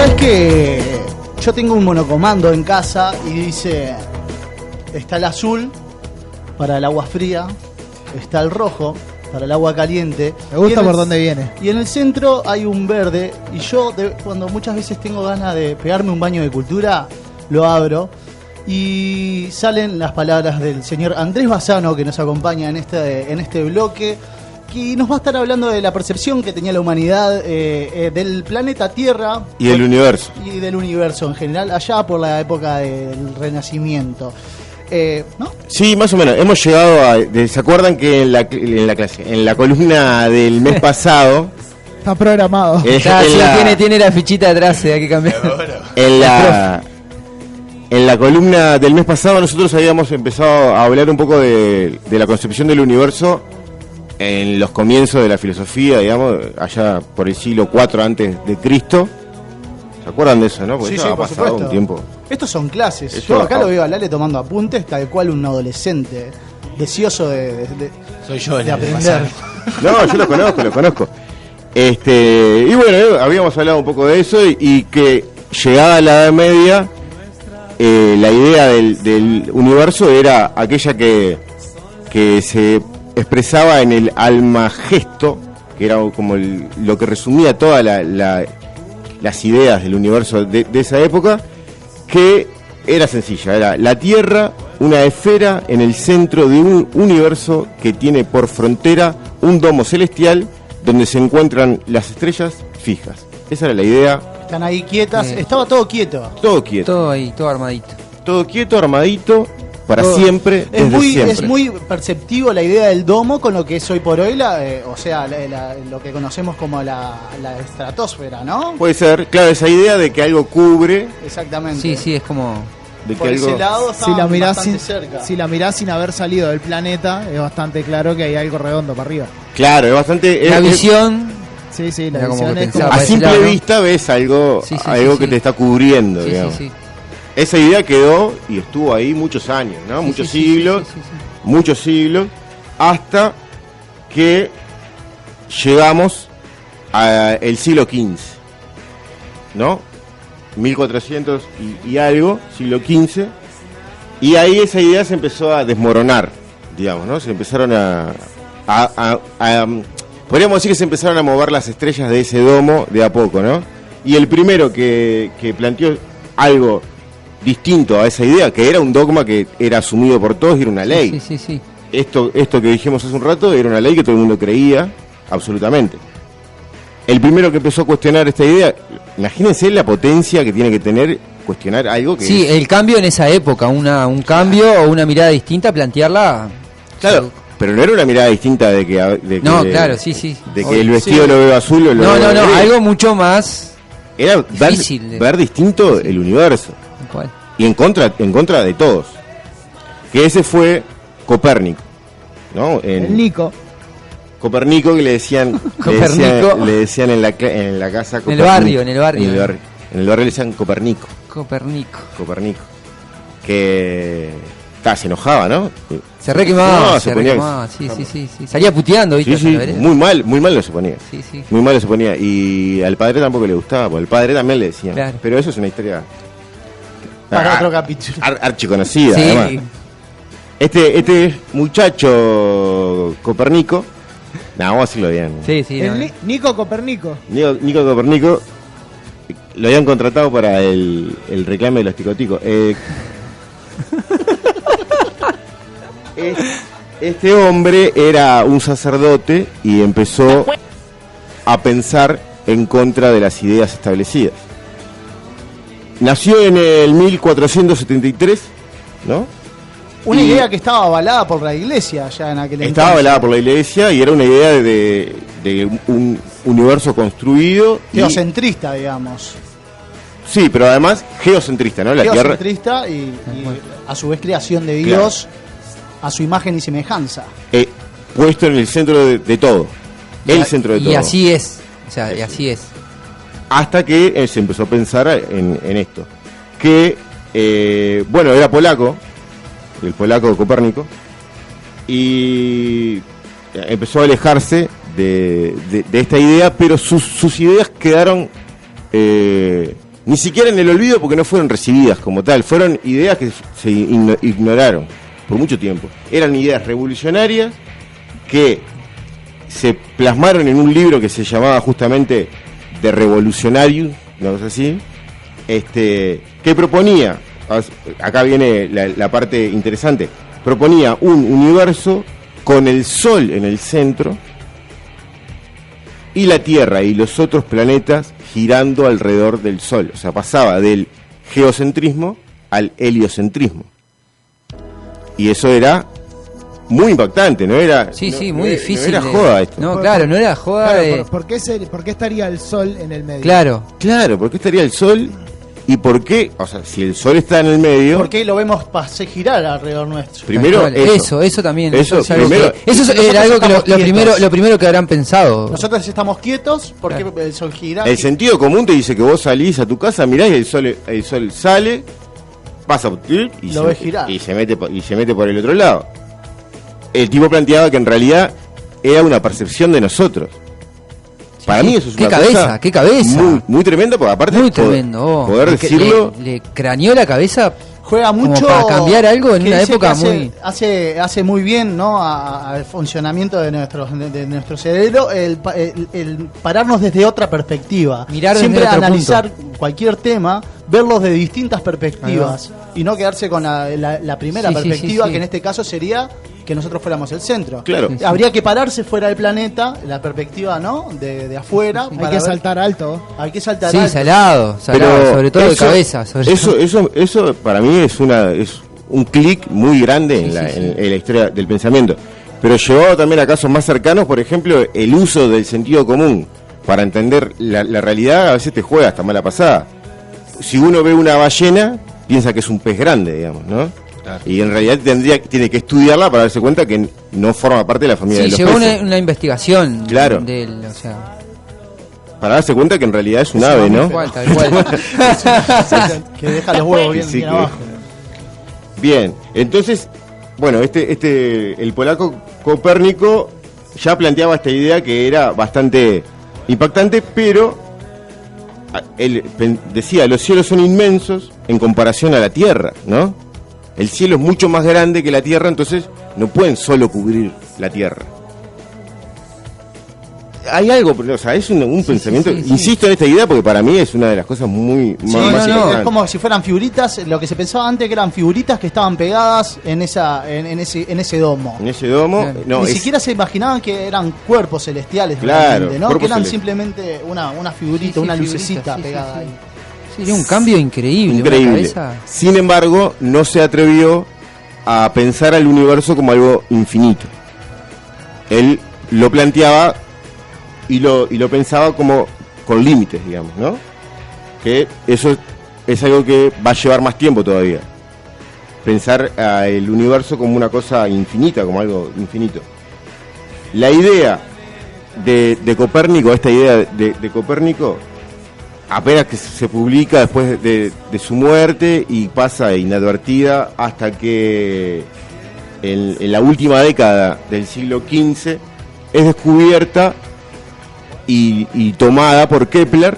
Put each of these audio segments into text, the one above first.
sabés que yo tengo un monocomando en casa y dice, está el azul para el agua fría, está el rojo para el agua caliente. Me gusta por dónde viene. Y en el centro hay un verde, y yo cuando muchas veces tengo ganas de pegarme un baño de cultura, lo abro y salen las palabras del señor Andrés Bassano, que nos acompaña en este bloque, que nos va a estar hablando de la percepción que tenía la humanidad del planeta Tierra y del universo. Y del universo en general, allá por la época del Renacimiento. ¿No? Sí, más o menos. Hemos llegado ¿se acuerdan que en la columna del mes pasado está programado? Tiene la fichita atrás, hay que cambiar. En la columna del mes pasado nosotros habíamos empezado a hablar un poco de la concepción del universo en los comienzos de la filosofía, digamos, allá por el siglo IV antes de Cristo. ¿Se acuerdan de eso, no? Porque sí, ha por pasado supuesto. un tiempo. Estos son clases. Eso, yo acá lo veo a Lale tomando apuntes, tal cual un adolescente, deseoso Soy yo de aprender. No, yo lo conozco. Y bueno, habíamos hablado un poco de eso y que llegada la Edad Media, la idea del universo era aquella que se expresaba en el almagesto, que era como lo que resumía todas las ideas del universo de esa época, que era sencilla, era la Tierra, una esfera en el centro de un universo que tiene por frontera un domo celestial donde se encuentran las estrellas fijas. Esa era la idea. Están ahí quietas, estaba todo quieto. Todo quieto. Todo ahí, todo armadito. Todo quieto, armadito, para todo. Siempre, siempre. Es muy perceptivo la idea del domo con lo que es hoy por hoy, lo que conocemos como la estratosfera, ¿no? Puede ser, claro, esa idea de que algo cubre. Exactamente. Sí, es como... De que por algo... ese lado si la mirás cerca. Si la mirás sin haber salido del planeta, es bastante claro que hay algo redondo para arriba. Claro, es bastante... La visión... Sí, la Era como visión que es pensaba, A simple lado, ¿no? vista ves algo, Sí, que te está cubriendo, digamos. Sí. Esa idea quedó y estuvo ahí muchos años, ¿no? Muchos siglos, hasta que llegamos al siglo XV, ¿no? 1400 y algo, siglo XV, y ahí esa idea se empezó a desmoronar, digamos, ¿no? Se empezaron podríamos decir que se empezaron a mover las estrellas de ese domo de a poco, ¿no? Y el primero que planteó algo distinto a esa idea, que era un dogma que era asumido por todos y era una ley. Sí. Esto que dijimos hace un rato era una ley que todo el mundo creía, absolutamente. El primero que empezó a cuestionar esta idea, imagínense la potencia que tiene que tener cuestionar algo que... Sí, el cambio en esa época, un cambio o una mirada distinta, plantearla... Claro, pero no era una mirada distinta de que no, claro, sí. De que el vestido lo veo azul o lo veo No, verde. algo mucho más... Era difícil ver distinto el universo. ¿Cuál? Y en contra de todos. Que ese fue Copérnico, ¿no? el Nico. Copérnico, que le decían Copérnico. le decían en la casa En el Copérnico. barrio. En el barrio le decían Copérnico. Copérnico. Que se enojaba, ¿no? Se re quemaba, No, se re quemaba. Sí. Salía puteando, ¿viste? Sí, muy mal lo se ponía. Sí. Muy mal lo se ponía. Y al padre tampoco le gustaba, porque al padre también le decían. Claro. Pero eso es una historia Para otro capítulo. archiconocida, Sí. además. Este muchacho Copérnico, vamos a decirlo bien. Sí. Nico Copérnico. Nico Copérnico lo habían contratado para el reclame de los ticoticos. Este hombre era un sacerdote y empezó a pensar en contra de las ideas establecidas. Nació en el 1473, ¿no? Una idea que estaba avalada por la iglesia ya en aquel entonces. Estaba avalada por la iglesia y era una idea de un universo construido. Geocentrista, digamos. Sí, pero además geocentrista, ¿no? La Geocentrista y a su vez creación de Dios a su imagen y semejanza. Puesto en el centro de todo. El centro de todo. Y así es. O sea, y así es. Hasta que se empezó a pensar en esto. Que, era polaco, el polaco Copérnico, y empezó a alejarse de esta idea, pero sus ideas quedaron ni siquiera en el olvido porque no fueron recibidas como tal, fueron ideas que se ignoraron por mucho tiempo. Eran ideas revolucionarias que se plasmaron en un libro que se llamaba justamente De Revolutionarius, no sé si, que proponía, acá viene la parte interesante, proponía un universo con el Sol en el centro y la Tierra y los otros planetas girando alrededor del Sol. O sea, pasaba del geocentrismo al heliocentrismo. Y eso era muy impactante, ¿no era? Sí, no, sí, muy difícil. No era joda esto. No, claro, no era joda. Claro, ¿por qué estaría el Sol en el medio? Claro. Claro, ¿por qué estaría el Sol? ¿Y por qué? O sea, si el Sol está en el medio... ¿Por qué lo vemos girar alrededor nuestro? Primero, eso también. Eso es algo primero. Eso era algo que lo primero que habrán pensado. Nosotros estamos quietos porque el Sol gira. El sentido común te dice que vos salís a tu casa, mirás y el sol sale, pasa y lo ves girar. Y se mete por el otro lado. El tipo planteaba que en realidad era una percepción de nosotros. Para mí eso es una cosa qué cabeza. muy, muy tremendo, porque aparte muy tremendo. Poder decirlo... Le craneó la cabeza. Juega mucho como para cambiar algo en que una dice época que muy... hace muy bien, ¿no? Al funcionamiento de nuestro cerebro el pararnos desde otra perspectiva. Mirar desde siempre otro analizar cualquier tema, verlos de distintas perspectivas y no quedarse con la primera perspectiva, sí. que en este caso sería que nosotros fuéramos el centro. Claro. Sí. Habría que pararse fuera del planeta, la perspectiva, ¿no? De afuera. Hay que saltar alto. Hay que saltar Sí, alto. salado, Pero sobre todo eso, de cabeza. Eso para mí es un clic muy grande en la historia del pensamiento. Pero llevado también a casos más cercanos, por ejemplo, el uso del sentido común para entender la realidad a veces te juega hasta mala pasada. Si uno ve una ballena, piensa que es un pez grande, digamos, ¿no? Claro. Y en realidad tiene que estudiarla para darse cuenta que no forma parte de la familia de los llegó peces. una investigación. Claro. Para darse cuenta que en realidad es un ave, ¿no? Tal cual. Que deja los huevos bien abajo. Bien, entonces, bueno, el polaco Copérnico ya planteaba esta idea que era bastante impactante, pero él decía, los cielos son inmensos en comparación a la Tierra, ¿no? El cielo es mucho más grande que la Tierra, entonces no pueden solo cubrir la Tierra. Hay algo, o sea, es un pensamiento, insisto en esta idea porque para mí es una de las cosas más importantes. Es como si fueran figuritas, lo que se pensaba antes que eran figuritas que estaban pegadas en ese domo. En ese domo, Ni siquiera se imaginaban que eran cuerpos celestiales, claro, ¿no? Que eran simplemente una figurita, una lucecita pegada ahí. Sería un cambio increíble. Sin embargo, no se atrevió a pensar al universo como algo infinito. Él lo planteaba y lo pensaba como con límites, digamos, ¿no? Que eso es algo que va a llevar más tiempo todavía. Pensar el universo como una cosa infinita, como algo infinito. La idea de Copérnico, esta idea de Copérnico, apenas que se publica después de su muerte y pasa inadvertida hasta que en la última década del siglo XV es descubierta y tomada por Kepler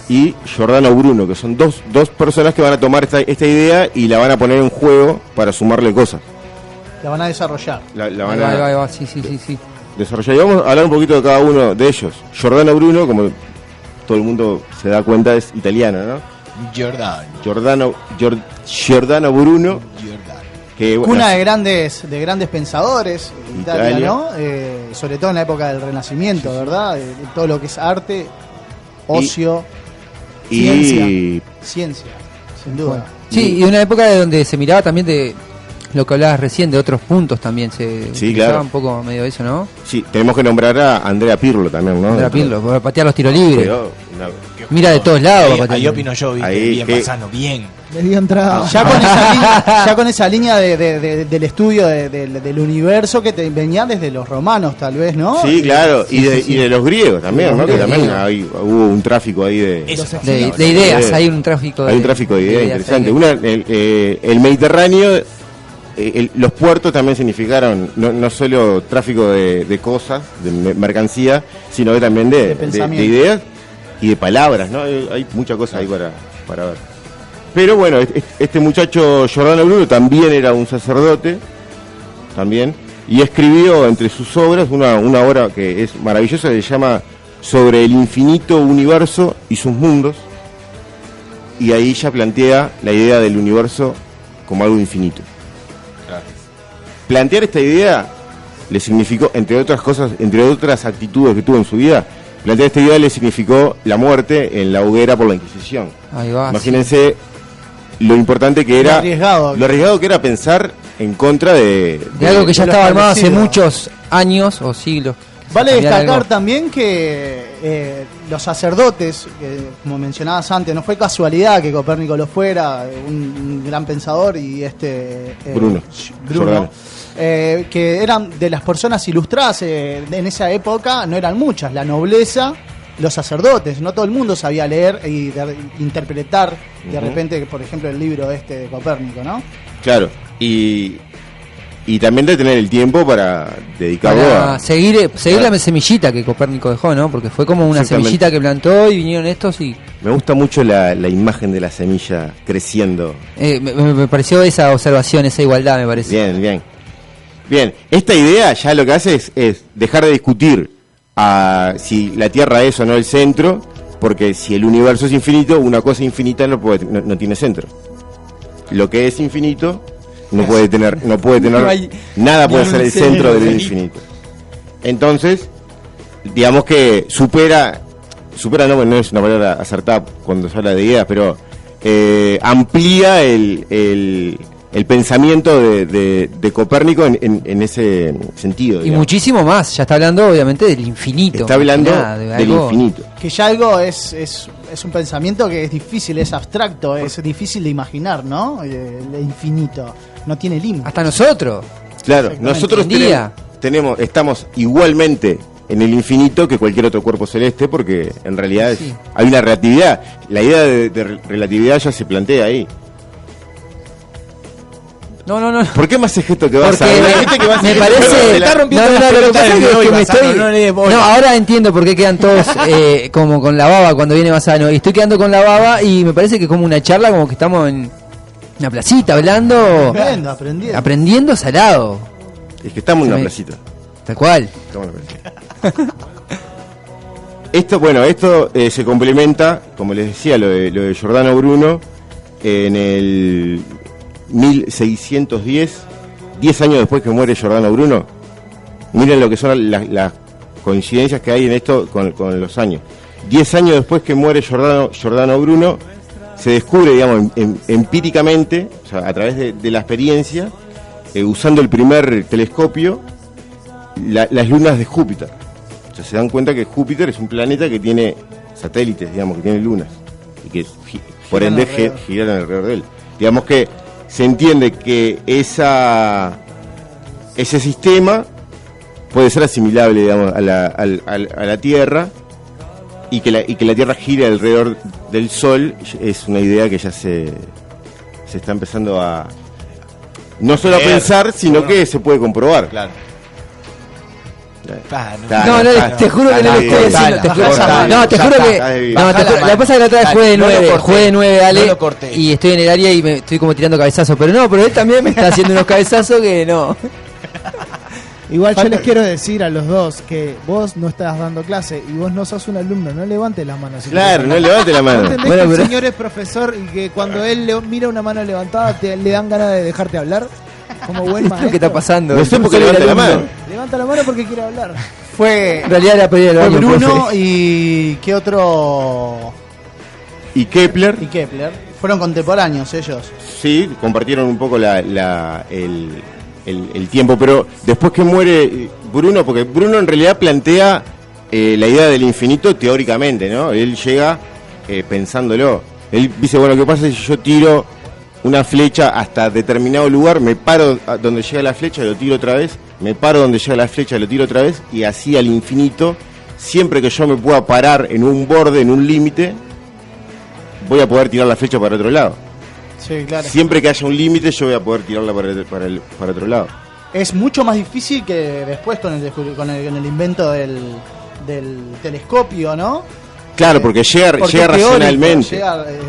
y Giordano Bruno, que son dos personas que van a tomar esta idea y la van a poner en juego para sumarle cosas. La van a desarrollar. Ahí va, sí. Desarrollar. Y vamos a hablar un poquito de cada uno de ellos. Giordano Bruno, como todo el mundo se da cuenta, es italiano, ¿no? Giordano Bruno. Que, bueno, una de grandes pensadores en Italia, ¿no? Sobre todo en la época del Renacimiento, ¿verdad? Todo lo que es arte, ocio, ciencia, sin duda. Sí, y una época de donde se miraba también de lo que hablabas recién, de otros puntos también, se claro. un poco medio de eso, ¿no? Sí, tenemos que nombrar a Andrea Pirlo también, ¿no? Andrea Pirlo, para patear los tiros libres. Mira de todos lados. Ahí opino yo, bien pasando, bien. Le dio entrada. Ya con esa línea del estudio del universo que te venía desde los romanos, tal vez, ¿no? Sí, claro, y de los griegos también, ¿no? Que también hubo un tráfico ahí de ideas, hay un tráfico de ideas interesante. El Mediterráneo, los puertos también significaron no solo tráfico de cosas, de mercancía, sino que también de ideas. y de palabras, ¿no? Hay mucha cosa ahí para ver. Pero bueno, este muchacho Giordano Bruno también era un sacerdote, también, y escribió entre sus obras una obra que es maravillosa, que se llama Sobre el infinito universo y sus mundos, y ahí ya plantea la idea del universo como algo infinito. Claro. Plantear esta idea le significó, entre otras cosas, entre otras actitudes que tuvo en su vida, plantear esta idea le significó la muerte en la hoguera por la Inquisición. Ahí va, imagínense lo importante que era, lo arriesgado que era pensar en contra de algo que ya estaba armado hace muchos años o siglos. Vale destacar también que los sacerdotes, que, como mencionabas antes, no fue casualidad que Copérnico lo fuera, un gran pensador, y Bruno, que eran de las personas ilustradas en esa época, no eran muchas, la nobleza, los sacerdotes, no todo el mundo sabía leer y interpretar de repente, por ejemplo, el libro de Copérnico, ¿no? Claro, y también de tener el tiempo para dedicarlo a seguir la semillita que Copérnico dejó, ¿no? Porque fue como una semillita que plantó y vinieron estos y... Me gusta mucho la imagen de la semilla creciendo. Me pareció esa observación, esa igualdad, me parece. Bien, esta idea ya lo que hace es dejar de discutir si la Tierra es o no el centro, porque si el universo es infinito, una cosa infinita no tiene centro. Lo que es infinito no puede tener nada puede ser el centro del infinito. Entonces, digamos que supera no es una palabra acertada cuando se habla de ideas, pero amplía el pensamiento de Copérnico en ese sentido. Y digamos, muchísimo más, ya está hablando obviamente del infinito. Está hablando del infinito. Que ya algo es un pensamiento que es difícil, es abstracto, es difícil de imaginar, ¿no? El infinito no tiene límite. Hasta nosotros. Claro, nosotros estamos igualmente en el infinito que cualquier otro cuerpo celeste, porque en realidad hay una relatividad. La idea de relatividad ya se plantea ahí. No. ¿Por qué más es esto que vas a ver? Me parece... No, ahora entiendo por qué quedan todos como con la baba cuando viene Bassano. Y estoy quedando con la baba y me parece que es como una charla, como que estamos en una placita hablando... Aprendiendo salado. Es que estamos en una placita. Tal cual. Estamos en una placita. Esto se complementa, como les decía, lo de Giordano Bruno, en el 1610, 10 años después que muere Giordano Bruno. Miren lo que son las coincidencias que hay en esto con los años. 10 años después que muere Giordano Bruno, se descubre, digamos, empíricamente, o sea, a través de la experiencia, usando el primer telescopio, las lunas de Júpiter. O sea, se dan cuenta que Júpiter es un planeta que tiene satélites, digamos, que tiene lunas, y que por ende giran alrededor de él. Digamos que se entiende que ese sistema puede ser asimilable, digamos, a la Tierra, y que la Tierra gire alrededor del Sol es una idea que ya se está empezando a no solo a pensar, sino que se puede comprobar. Claro. Te juro que no lo estoy haciendo. Te juro que. No, la pasa que la otra vez jugué de 9, Ale. Y estoy en el área y me estoy como tirando cabezazos. Pero él también me está haciendo unos cabezazos que no. Igual yo les quiero decir a los dos que vos no estás dando clase y vos no sos un alumno, no levantes las manos. Claro, no levantes la mano. ¿No entendés que el señor es profesor y que cuando él mira una mano levantada le dan ganas de dejarte hablar? Como buen maestro. ¿Qué está pasando? No sé por qué levanta la mano. Levanta la mano porque quiere hablar. En realidad la pedí del baño, Bruno y ¿qué otro? Y Kepler. Fueron contemporáneos ellos. Sí, compartieron un poco el tiempo, pero después que muere Bruno, porque Bruno en realidad plantea la idea del infinito teóricamente, ¿no? Él llega pensándolo. Él dice, bueno, ¿qué pasa si yo tiro una flecha hasta determinado lugar, me paro donde llega la flecha, lo tiro otra vez, me paro donde llega la flecha, lo tiro otra vez, y así al infinito, siempre que yo me pueda parar en un borde, en un límite, voy a poder tirar la flecha para otro lado. Sí, claro. Siempre que haya un límite, yo voy a poder tirarla para otro lado. Es mucho más difícil que después con el invento del telescopio, ¿no? Claro, porque llega racionalmente.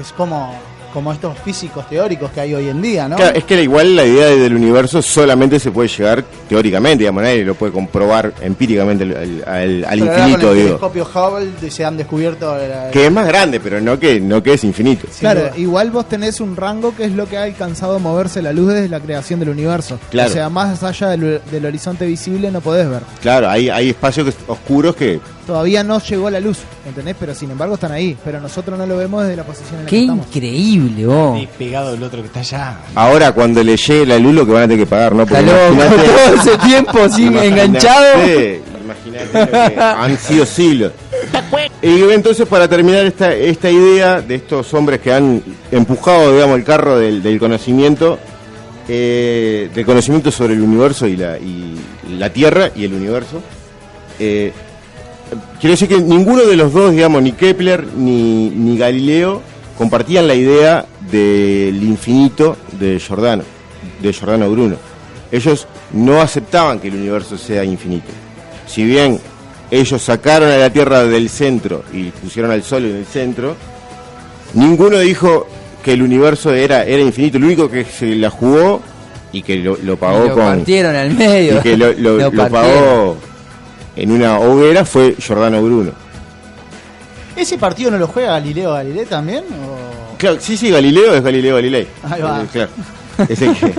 Es como estos físicos teóricos que hay hoy en día, ¿no? Claro, es que igual la idea del universo solamente se puede llegar teóricamente, digamos, nadie lo puede comprobar empíricamente al infinito, con el digo. telescopio Hubble se han descubierto... Que es más grande, pero no que es infinito. Claro, igual vos tenés un rango que es lo que ha alcanzado a moverse la luz desde la creación del universo. Claro. O sea, más allá del horizonte visible no podés ver. Claro, hay espacios oscuros que... Todavía no llegó la luz, ¿entendés? Pero sin embargo están ahí. Pero nosotros no lo vemos desde la posición en la Qué que estamos. increíble, vos. Pegado el otro que está allá. Ahora cuando le llegue la luz lo que van a tener que pagar, ¿no? Porque Todo ese tiempo sin enganchado. Imagínate lo que han sido siglos. Y entonces, para terminar esta idea de estos hombres que han empujado, digamos, el carro del conocimiento, sobre el universo y la Tierra y el universo, quiero decir que ninguno de los dos, digamos, ni Kepler ni Galileo, compartían la idea del infinito de Giordano Bruno. Ellos no aceptaban que el universo sea infinito. Si bien ellos sacaron a la Tierra del centro y pusieron al Sol en el centro, ninguno dijo que el universo era infinito. El único que se la jugó y que lo pagó lo partieron al medio. Y que lo pagó en una hoguera fue Giordano Bruno. ¿Ese partido no lo juega Galileo Galilei también? ¿O? Claro, sí, Galileo es Galileo Galilei. Ahí va. Claro. Es el que...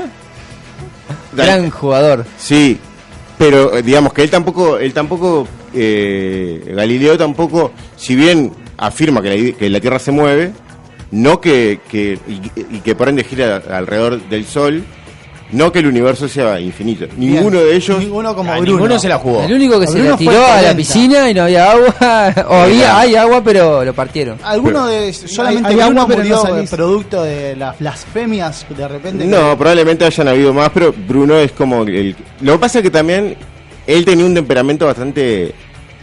Gran jugador. Sí, pero digamos que él tampoco Galileo tampoco, si bien afirma que la Tierra se mueve, no que por ende gira alrededor del Sol, no que el universo sea infinito. Ninguno de ellos. Ninguno como Bruno. Ninguno se la jugó. El único que se Bruno la fue tiró a la 40. piscina y no había agua. O hay agua, pero lo partieron. Alguno de solamente hay Bruno agua, pero murió no salís. producto de las blasfemias de repente. No, probablemente hayan habido más, pero Bruno es como lo que pasa es que también él tenía un temperamento bastante...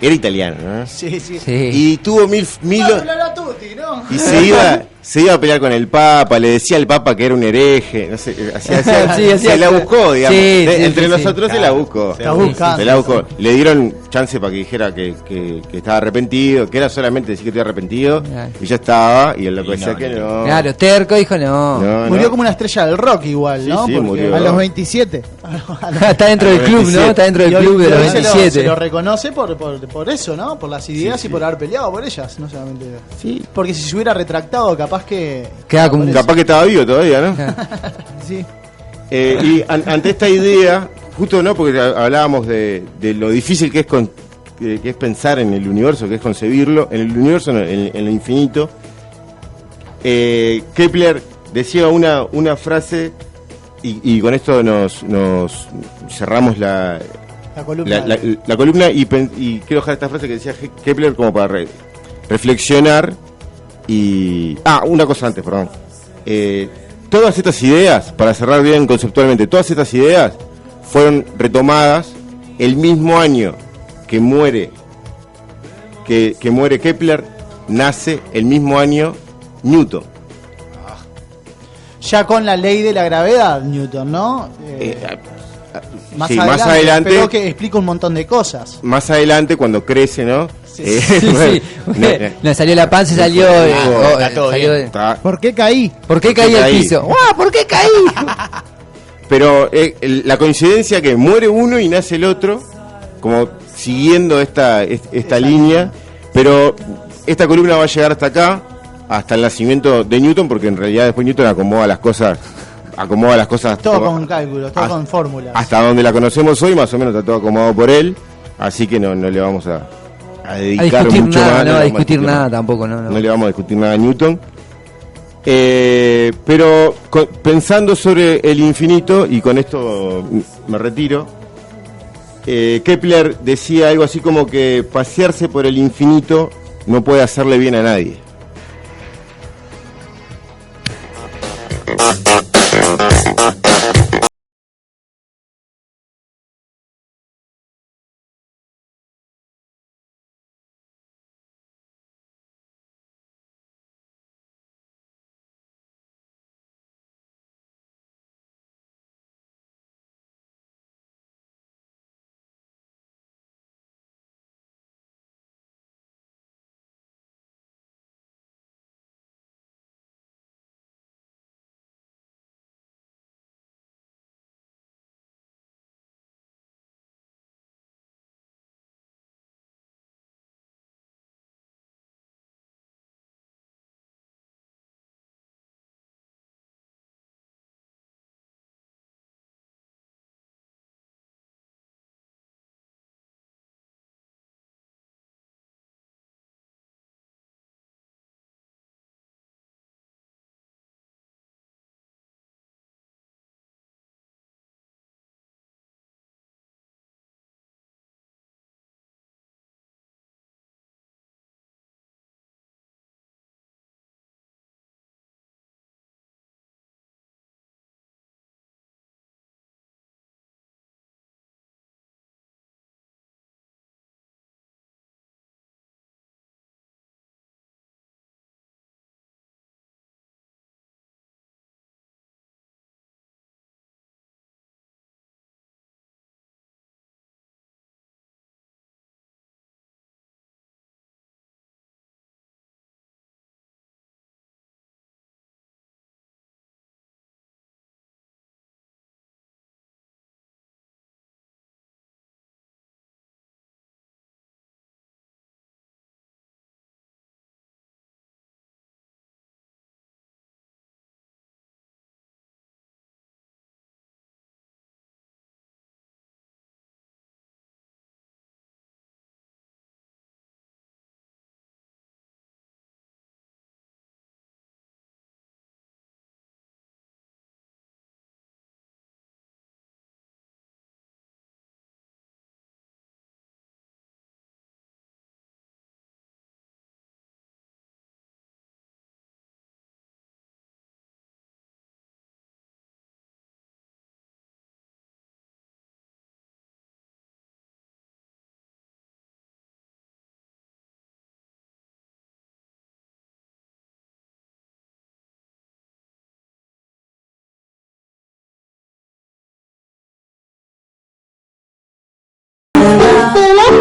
Era italiano, ¿no? Sí. Y tuvo mil ¿no? y se iba a pelear con el Papa, le decía al Papa que era un hereje, no sé, se la buscó, digamos. Entre nosotros se la buscó. Se la buscó. Le dieron chance para que dijera que estaba arrepentido, que era solamente decir que estoy arrepentido, y ya estaba, y el loco decía que no. Claro, terco dijo no. Murió como una estrella del rock igual, ¿no? Sí, murió. A los 27. Está dentro del club, ¿no? Está dentro del club de los 27. Se lo reconoce por eso, ¿no? Por las ideas y por haber peleado por ellas, no solamente. Sí. Porque si se hubiera retractado, capaz que. Capaz que estaba vivo todavía, ¿no? Sí. Y ante esta idea, justo no, porque hablábamos de lo difícil que es pensar en el universo, que es concebirlo, en el universo, en lo infinito. Kepler decía una frase, y con esto nos cerramos la columna y quiero dejar esta frase que decía Kepler como para reflexionar. Una cosa antes, perdón. Todas estas ideas, para cerrar bien conceptualmente, todas estas ideas fueron retomadas el mismo año que muere Kepler, nace el mismo año Newton. Ya con la ley de la gravedad, Newton, ¿no? Más adelante. Pero que explica un montón de cosas. Más adelante, cuando crece, ¿no? Sí. No, salió la panza y salió. ¿Por qué caí? ¿Por qué caí al piso? ¿Por qué caí? Pero la coincidencia que muere uno y nace el otro, como siguiendo esta línea, pero esta columna va a llegar hasta acá, hasta el nacimiento de Newton, porque en realidad después Newton acomoda las cosas. Todo con cálculos, todo con fórmulas. Hasta donde la conocemos hoy, más o menos está todo acomodado por él, así que no le vamos a dedicar mucho más. No, a discutir nada tampoco, no. No le vamos a discutir nada a Newton. Pero pensando sobre el infinito, y con esto me retiro, Kepler decía algo así como que pasearse por el infinito no puede hacerle bien a nadie.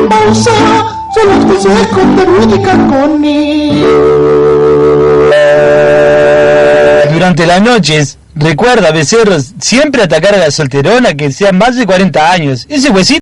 Pausa, son los consejos de Rudy Carconi. Durante las noches, recuerda, becerros, siempre atacar a la solterona que sea más de 40 años. Ese huesito